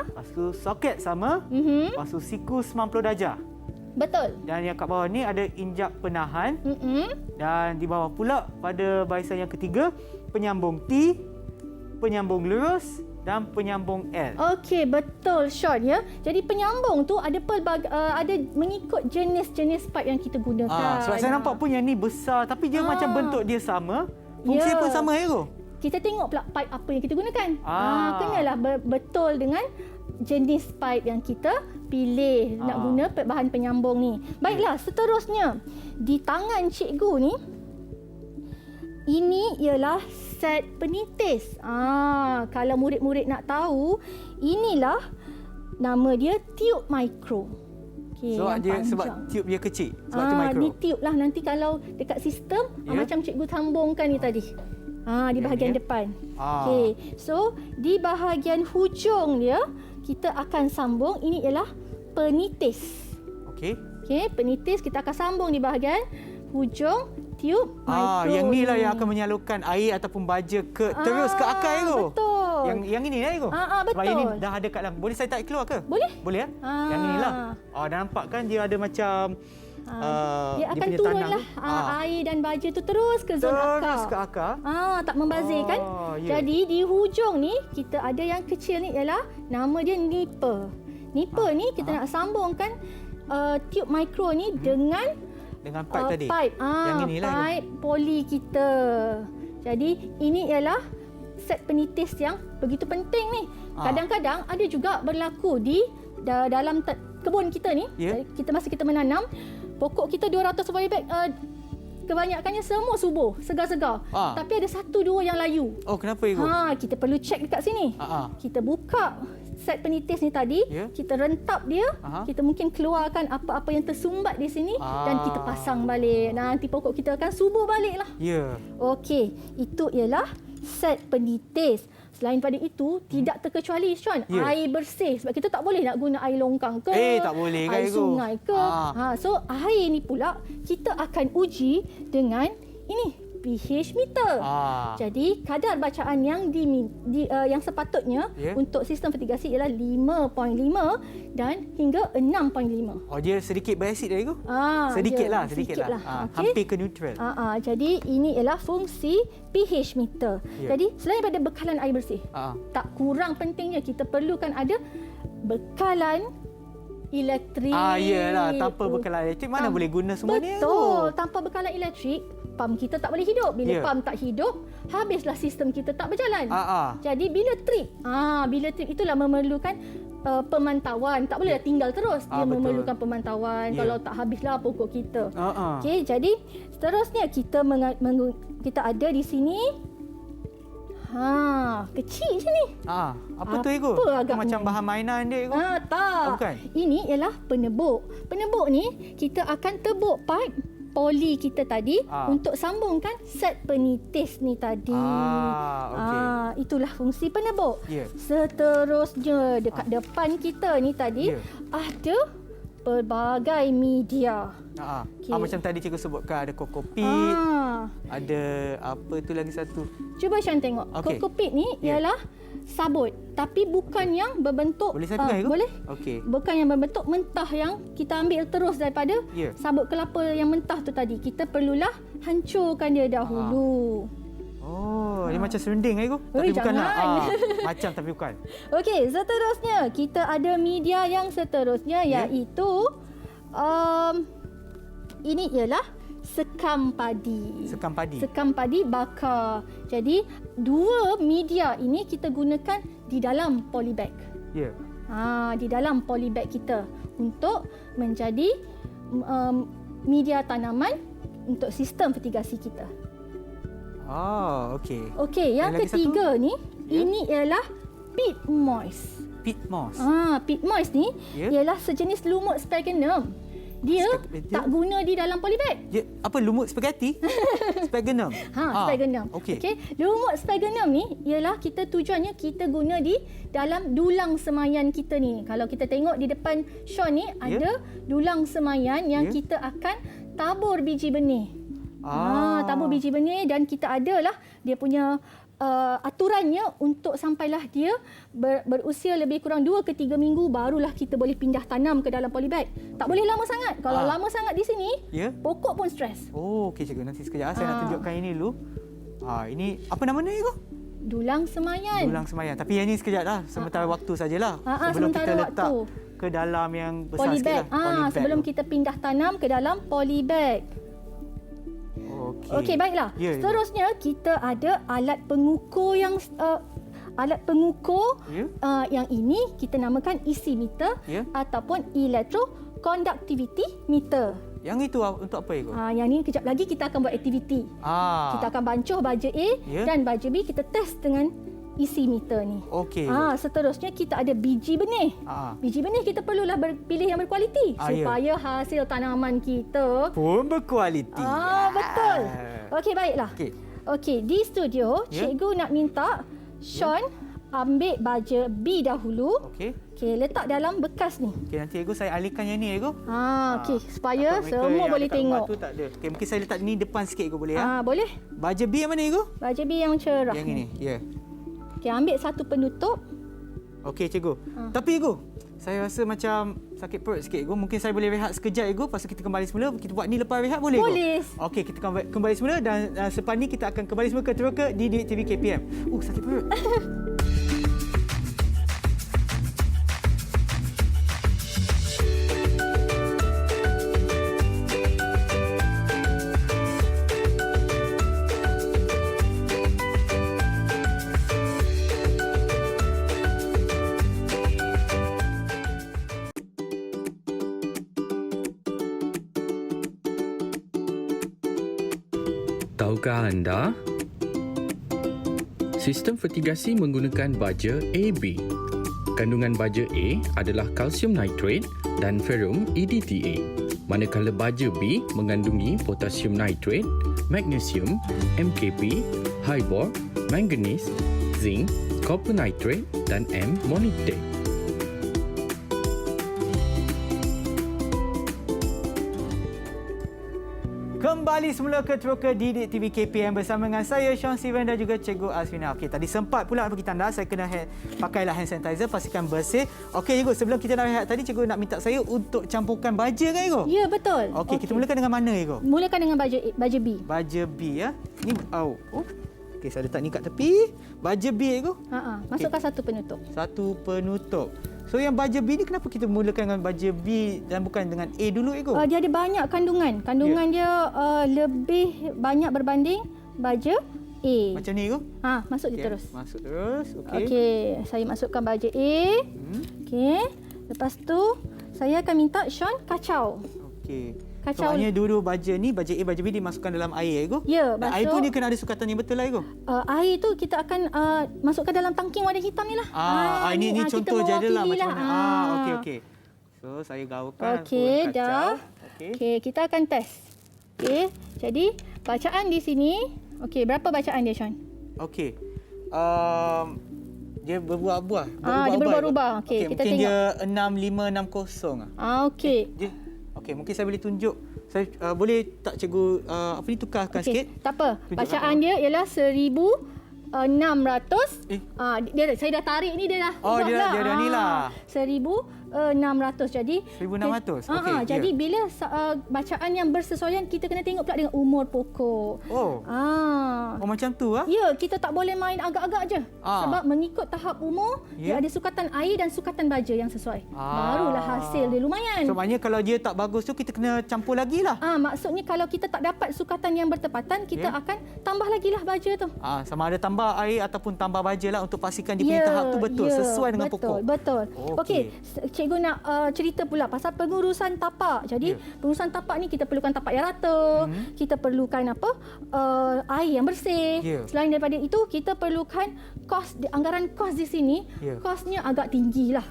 lepas tu soket sama, lepas tu siku 90 darjah. Betul. Dan yang kat bawah ni ada injak penahan. Dan di bawah pula pada barisan yang ketiga, penyambung T, penyambung lurus dan penyambung L. Okey, betul Sean ya. Jadi penyambung tu ada ada mengikut jenis-jenis pipe yang kita gunakan. Sebab saya nampak pun yang ni besar tapi dia macam bentuk dia sama. Fungsi pun sama, Ego. Kita tengok pula pipe apa yang kita gunakan. Ah. Kenalah betul dengan jenis pipe yang kita pilih nak guna bahan penyambung ni. Baiklah, seterusnya di tangan cikgu ni ini ialah set penitis. Kalau murid-murid nak tahu, inilah nama dia tube micro. Okay, sebab tube dia kecil. Sebab tu micro. Ni tube lah nanti kalau dekat sistem macam cikgu sambungkan ni tadi. Di bahagian depan. Okey. So, di bahagian hujung dia kita akan sambung, ini ialah penitis. Okey. Okey, penitis kita akan sambung di bahagian hujung tube micro. Yang ni lah yang akan menyalurkan air ataupun baja terus ke akar, Ego. Betul. Yang ini lah, Ego. Betul. Sebab ini dah ada kat dalam. Boleh saya tarik keluar ke? Boleh. Boleh ya? Yang inilah. Dah nampak kan dia ada macam dia akan turunlah air dan baja tu terus ke zon akar. Terus ke akar. Tak membazir kan? Jadi di hujung ni kita ada yang kecil ni ialah nama dia nipper. Nipper ni kita nak sambungkan tube micro ni dengan pipe tadi. Yang inilah pipe poli kita. Jadi ini ialah set penitis yang begitu penting ni. Kadang-kadang ada juga berlaku di dalam kebun kita ni. Masa kita menanam, pokok kita 200 bag, kebanyakannya semua subur, segar-segar. Tapi ada 1-2 yang layu. Kenapa, Ego? Kita perlu check dekat sini. Kita buka set penitis ni tadi, kita rentap dia, kita mungkin keluarkan apa-apa yang tersumbat di sini dan kita pasang balik. Nanti pokok kita akan subur baliklah. Okey, itu ialah set penitis. Selain pada itu, tidak terkecuali, Sean, air bersih. Sebab kita tak boleh nak guna air longkang ke, tak boleh kan, air Ego? sungai ke. So, air ni pula kita akan uji dengan ini, pH meter. Jadi, kadar bacaan yang yang sepatutnya untuk sistem fertigasi ialah 5.5 dan hingga 6.5. Dia sedikit berasid, Ego? Sedikitlah. Hampir ke neutral. Jadi, ini ialah fungsi pH meter. Jadi, selain daripada bekalan air bersih, tak kurang pentingnya kita perlukan ada bekalan elektrik. Yalah, tanpa bekalan elektrik mana boleh guna semua ni? Betul, tanpa bekalan elektrik pam kita tak boleh hidup. Bila pam tak hidup, habislah sistem kita tak berjalan. Jadi bila trip itulah memerlukan pemantauan. Tak boleh tinggal terus. Dia memerlukan pemantauan. Kalau tak habislah pokok kita. Okey, jadi seterusnya kita ada di sini. Kecil je ni. Apa tu, Ego? Macam bahan mainan dia, Ego? Tak. Bukan? Ini ialah penebuk. Penebuk ni kita akan tebuk pipe poli kita tadi untuk sambungkan set penitis ni tadi. Itulah fungsi penebuk. Seterusnya dekat depan kita ni tadi ada pelbagai media. Macam tadi cikgu sebutkan ada kokopit, ada apa tu lagi satu. Cuba Sean tengok. Kokopit ni ialah sabut, tapi bukan yang berbentuk. Boleh saya pegang, Ego? Boleh. Okey. Bukan yang berbentuk mentah yang kita ambil terus daripada sabut kelapa yang mentah tu tadi. Kita perlulah hancurkan dia dahulu. Dia macam serunding, Ego? Tapi bukan lah. Macam tapi bukan. Okey, seterusnya kita ada media yang seterusnya iaitu ini ialah sekam padi. Sekam padi. Sekam padi bakar. Jadi dua media ini kita gunakan di dalam polybag. Ya. Di dalam polybag kita untuk menjadi media tanaman untuk sistem fertigasi kita. Okey. Okey, yang lagi ketiga satu? ni, ini ialah peat moss. Peat moss. Peat moss ni ialah sejenis lumut sphagnum. Dia tak guna di dalam polybag. Apa lumut spaghetti? Sphagnum. Sphagnum. Okey. Lumut sphagnum ni ialah tujuannya kita guna di dalam dulang semayan kita ni. Kalau kita tengok di depan Sean ni ada dulang semayan yang kita akan tabur biji benih. Tabur biji benih dan kita adalah dia punya aturannya untuk sampailah dia berusia lebih kurang 2 ke 3 minggu barulah kita boleh pindah tanam ke dalam polybag. Tak boleh lama sangat. Kalau lama sangat di sini, pokok pun stres. Okey cikgu, nanti sekejap saya nak tunjukkan ini dulu. Ini apa nama ni cikgu? Dulang semayan. Dulang semayan. Tapi yang ini sekejap lah, sementara waktu sajalah. Sebelum kita letak ke dalam yang besar polybag. Polybag. Sebelum kita pindah tanam ke dalam polybag. Okey, baiklah. Seterusnya kita ada alat pengukur yang yang ini kita namakan EC meter ataupun electroconductivity meter. Yang itu untuk apa itu? Yang ni kejap lagi kita akan buat aktiviti. Kita akan bancuh baja A dan baja B, kita test dengan EC meter ni. Okey. Seterusnya kita ada biji benih. Biji benih kita perlulah pilih yang berkualiti supaya hasil tanaman kita pun berkualiti. Betul. Okey, baiklah. Okey, di studio cikgu nak minta Sean ambil baja B dahulu. Okey, letak dalam bekas ni. Okey, nanti cikgu saya alihkan yang ni cikgu. Okey, supaya semua boleh tengok. Tak ada. Okey, mungkin saya letak ni depan sikit cikgu boleh ya? Boleh. Baja B yang mana cikgu? Baja B yang cerah. Yang ini. Ya. Okey, ambil satu penutup. Okey, cikgu. Tapi cikgu, saya rasa macam sakit perut sikit cikgu. Mungkin saya boleh rehat sekejap cikgu, lepas tu kita kembali semula. Kita buat ni lepas rehat boleh? Boleh. Okey, kita kembali semula dan selepas ni kita akan kembali semula ke Teroka di Didik TV KPM. Sakit perut. Tahukah anda? Sistem fertigasi menggunakan baja AB. Kandungan baja A adalah kalsium nitrate dan ferum EDTA, manakala baja B mengandungi potasium nitrate, magnesium, MKP, high-bor, manganese, zinc, copper nitrate dan M-molybdate. Kembali semula ke Teroka Didik TV KPM bersama dengan saya Sean Steven dan juga Cikgu Azrina. Okey, tadi sempat pula bagi tanda saya kena pakailah hand sanitizer, pastikan bersih. Okey cikgu, sebelum kita nak rehat tadi cikgu nak minta saya untuk campurkan baja kan cikgu? Ya, betul. Okey, kita mulakan dengan mana cikgu? Mulakan dengan baja B. Baja B ya. Ni okey, saya letak ni kat tepi. Baja B cikgu? Masukkan satu penutup. Satu penutup. So yang baja B ni kenapa kita mulakan dengan baja B dan bukan dengan A dulu cikgu? Dia ada banyak kandungan. Kandungan dia lebih banyak berbanding baja A. Macam ni cikgu? Masuk je terus. Masuk terus. Okey. Okey, saya masukkan baja A. Okey. Lepas tu saya akan minta Sean kacau. Okey. Kacau. Soalnya dua-dua baja ni, baja A, baja B dimasukkan dalam air cikgu? Ya, dan air pun dia kena ada sukatan yang betul lah cikgu? Air tu kita akan masukkan dalam tangking warna hitam ni lah. Ini contoh je adalah macam lah. mana. Okey. So saya gaulkan. Okey, dah. Okey, kita akan test. Okey, jadi bacaan di sini. Okey, berapa bacaan dia Sean? Okey. Dia berubah-ubah. Dia berubah-ubah. Okey, kita mungkin tengok. dia 6560. Okey. Okey, mungkin saya boleh tunjuk. Saya boleh tak cikgu tukarkan sikit? Tak apa. Bacaan dia ialah 1600. Saya dah tarik ni dia dah. Dia dah ni lah. 1600 1,600. Jadi 1,600. Okey. jadi bila bacaan yang bersesuaian, kita kena tengok pula dengan umur pokok. Oh. Oh macam tu ah. Ya, kita tak boleh main agak-agak je. Sebab mengikut tahap umur, dia Ya. ada sukatan air dan sukatan baja yang sesuai. Barulah hasil dia lumayan. So maknanya kalau dia tak bagus tu kita kena campur lagi lah. Maksudnya kalau kita tak dapat sukatan yang bertepatan, kita akan tambah lagi lah baja tu. Sama ada tambah air ataupun tambah baja lah untuk pastikan dia punya tahap tu betul sesuai dengan pokok. Betul. Okey, cikgu nak cerita pula pasal pengurusan tapak. Jadi pengurusan tapak ni kita perlukan tapak yang rata, kita perlukan air yang bersih. Selain daripada itu, kita perlukan anggaran kos di sini. Kosnya agak tinggi lah.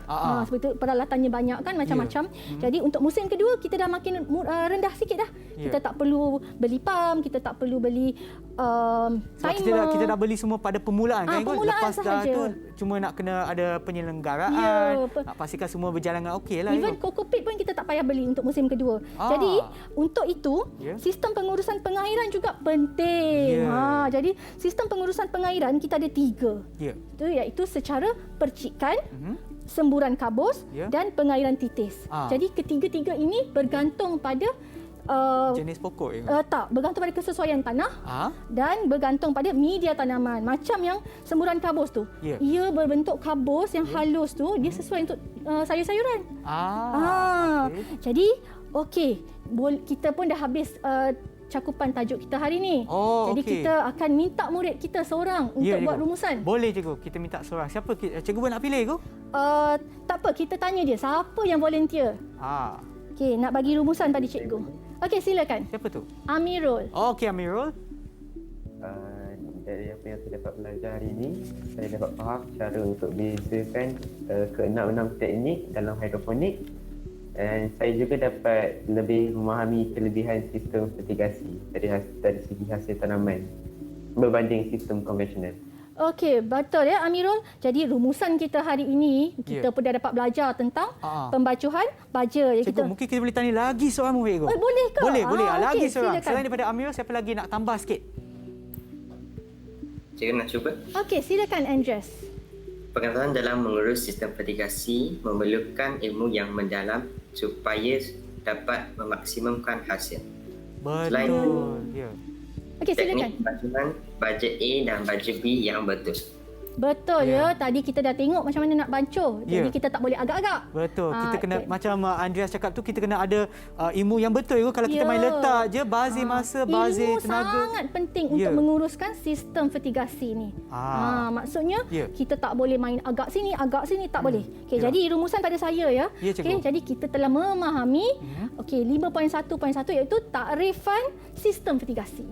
Sebab itu peralatannya banyak kan, macam-macam. Jadi untuk musim kedua kita dah makin rendah sikit dah. Kita tak perlu beli pam, kita tak perlu beli timer. Kita dah beli semua pada permulaan kan. Permulaan Lepas dah sahaja. tu cuma nak kena ada penyelenggaraan, nak pastikan semua berjalan dengan okey lah. Even kokopit pun kita tak payah beli untuk musim kedua. Jadi untuk itu sistem pengurusan pengairan juga penting. Jadi sistem pengurusan pengairan kita ada 3. Itu iaitu secara percikan, semburan kabus dan pengairan titis. Jadi ketiga-tiga ini bergantung pada jenis pokok tak, bergantung pada kesesuaian tanah dan bergantung pada media tanaman. Macam yang semburan kabus tu, ia berbentuk kabus yang halus tu, dia sesuai untuk sayur-sayuran. Jadi kita pun dah habis cakupan tajuk kita hari ni. Jadi kita akan minta murid kita seorang untuk buat rumusan. Boleh cikgu, kita minta seorang. Siapa cikgu nak pilih cikgu? Tak apa, kita tanya dia siapa yang volunteer. Okey, nak bagi rumusan pada cikgu. Okey, silakan. Siapa tu? Amirul. Okey, Amirul. Dari apa yang saya dapat belajar hari ini, saya dapat faham cara untuk bezakan ke-6 teknik dalam hidroponik, dan saya juga dapat lebih memahami kelebihan sistem fertigasi dari segi hasil tanaman berbanding sistem konvensional. Okey, betul ya Amirul. Jadi rumusan kita hari ini, kita pun dah dapat belajar tentang pembacuhan baja. Cikgu, mungkin kita boleh tanya lagi seorang murid cikgu. Boleh ke? Boleh. Lagi seorang. Silakan. Selain daripada Amirul, siapa lagi nak tambah sikit? Cikgu nak cuba? Okey, silakan Andres. Pengetahuan dalam mengurus sistem fertigasi memerlukan ilmu yang mendalam supaya dapat memaksimumkan hasil. Betul. Okey, silakan. Teknik pembacuan baja A dan baja B yang betul. Betul ya. Tadi kita dah tengok macam mana nak bancuh. Jadi kita tak boleh agak-agak. Betul. Kita kena macam Andreas cakap tu, kita kena ada ilmu yang betul. Kalau kita main letak je, bazir masa, bazir tenaga. Ilmu sangat penting untuk menguruskan sistem fertigasi ni. Maksudnya kita tak boleh main agak sini, tak boleh. Okey, jadi rumusan pada saya ya. Okey, jadi kita telah memahami 5.1.1 iaitu takrifan sistem fertigasi.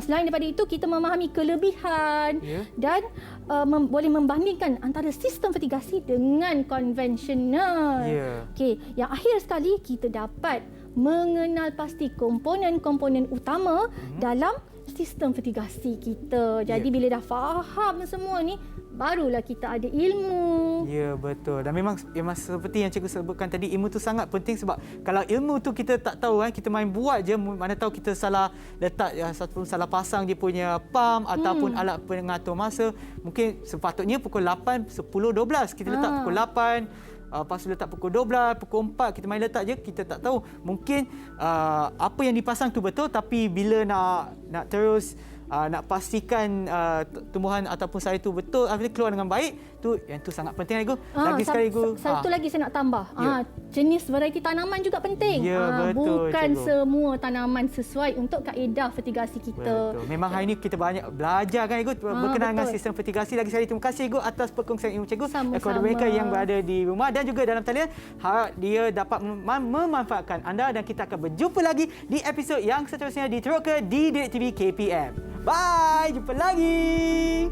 Selain daripada itu, kita memahami kelebihan dan boleh membandingkan antara sistem fertigasi dengan konvensional. Okey, yang akhir sekali kita dapat mengenal pasti komponen-komponen utama dalam sistem fertigasi kita. Jadi bila dah faham semua ni, barulah kita ada ilmu. Ya, betul. Dan memang seperti yang cikgu sebutkan tadi, ilmu tu sangat penting sebab kalau ilmu tu kita tak tahu kita main buat je, mana tahu kita salah letak salah pasang dia punya pump ataupun alat pengatur masa. Mungkin sepatutnya pukul 8, 10, 12 kita letak pukul 8. Lepas letak pukul 12, pukul 4 kita main letak je, kita tak tahu. Mungkin apa yang dipasang tu betul, tapi bila nak terus nak pastikan tumbuhan ataupun sayur tu betul, keluar dengan baik, yang tu sangat penting cikgu. Lagi sekali cikgu. Satu lagi saya nak tambah. Jenis varieti tanaman juga penting. Betul, bukan cikgu. semua tanaman sesuai untuk kaedah fertigasi kita. Betul. Memang hari ini kita banyak belajar kan cikgu berkenaan dengan sistem fertigasi. Lagi sekali terima kasih cikgu atas perkongsian ilmu cikgu kepada mereka yang berada di rumah dan juga dalam talian. Harap dia dapat memanfaatkan anda, dan kita akan berjumpa lagi di episod yang seterusnya di Teroka di Didik TV KPM. Bye, jumpa lagi.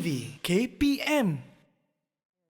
TV KPM